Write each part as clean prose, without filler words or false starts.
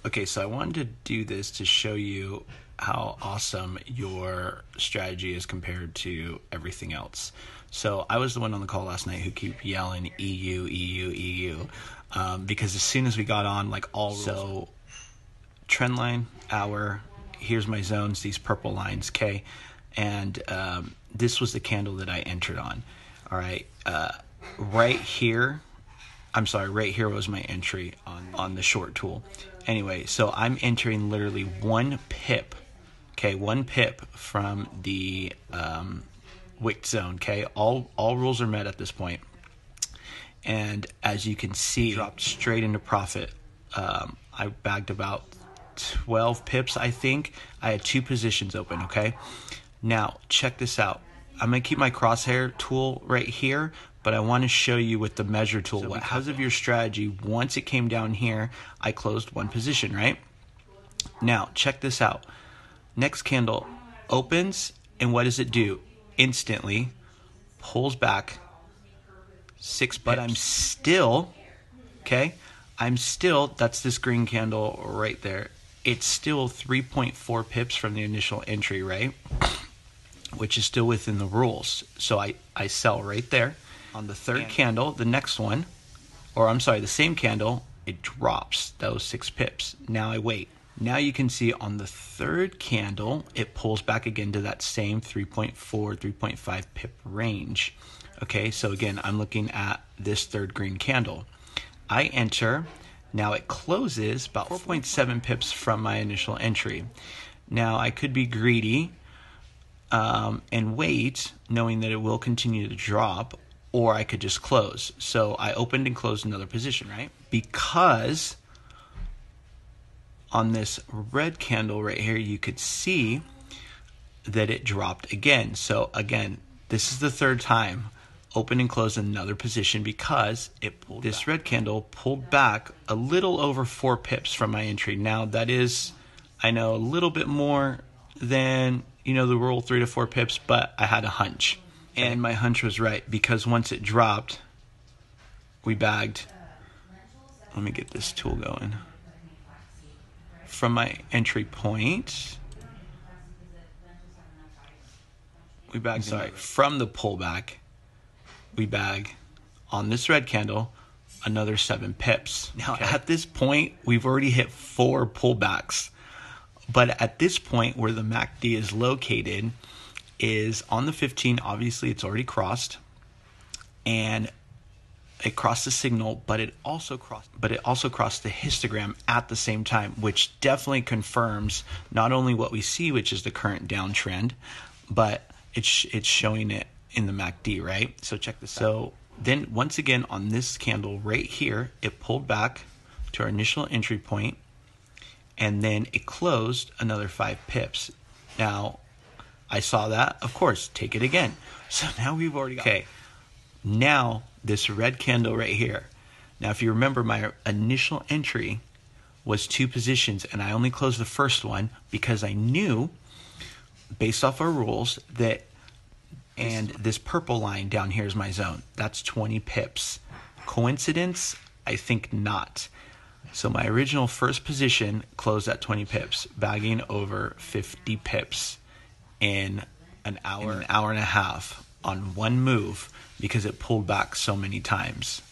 Okay, so I wanted to do this to show you how awesome your strategy is compared to everything else. So I was the one on the call last night who keep yelling EU, EU, EU, because as soon as we got on, like all rules. So trend line, hour, here's my zones, these purple lines, okay? And this was the candle that I entered on. All right, right here was my entry on the short tool. Anyway, so I'm entering literally 1 pip, okay, 1 pip from the wick zone, okay? All rules are met at this point. And as you can see, dropped straight into profit. I bagged about 12 pips, I think. I had 2 positions open, okay? Now, check this out. I'm going to keep my crosshair tool right here, but I want to show you with the measure tool. So because of your strategy, once it came down here, I closed 1 position, right? Now, check this out. Next candle opens, and what does it do? Instantly pulls back 6 pips. But I'm still, okay? That's this green candle right there. It's still 3.4 pips from the initial entry, right? Which is still within the rules. So I sell right there. On the third candle, the next one, or I'm sorry, the same candle, it drops those 6 pips. Now I wait. Now you can see on the third candle, it pulls back again to that same 3.4, 3.5 pip range. Okay, so again, I'm looking at this third green candle. I enter. Now it closes about 4.7 pips from my initial entry. Now I could be greedy and wait, knowing that it will continue to drop, or I could just close. So I opened and closed another position, right? Because on this red candle right here, you could see that it dropped again. So again, this is the third time. Open and close another position because this red candle pulled back a little over 4 pips from my entry. Now that is, I know, a little bit more than, the rule 3 to 4 pips, but I had a hunch. And my hunch was right, because once it dropped, we bagged. Let me get this tool going. From my entry point, we bagged, from the pullback, we bag on this red candle another 7 pips. Now at this point, we've already hit 4 pullbacks. But at this point where the MACD is located is on the 15, obviously it's already crossed. And it crossed the signal, but it also crossed the histogram at the same time, which definitely confirms not only what we see, which is the current downtrend, but it's showing it in the MACD, right? So check this out. So then once again on this candle right here, it pulled back to our initial entry point, and then it closed another 5 pips. Now, I saw that, of course, take it again. So now we've already got, okay, now this red candle right here. Now, if you remember, my initial entry was 2 positions, and I only closed the first one because I knew, based off our rules, that, and this purple line down here is my zone. That's 20 pips. Coincidence? I think not. So my original first position closed at 20 pips, bagging over 50 pips in an hour and a half on one move because it pulled back so many times.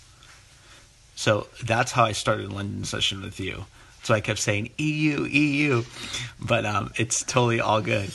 So that's how I started a London session with you. So I kept saying EU, EU, but it's totally all good.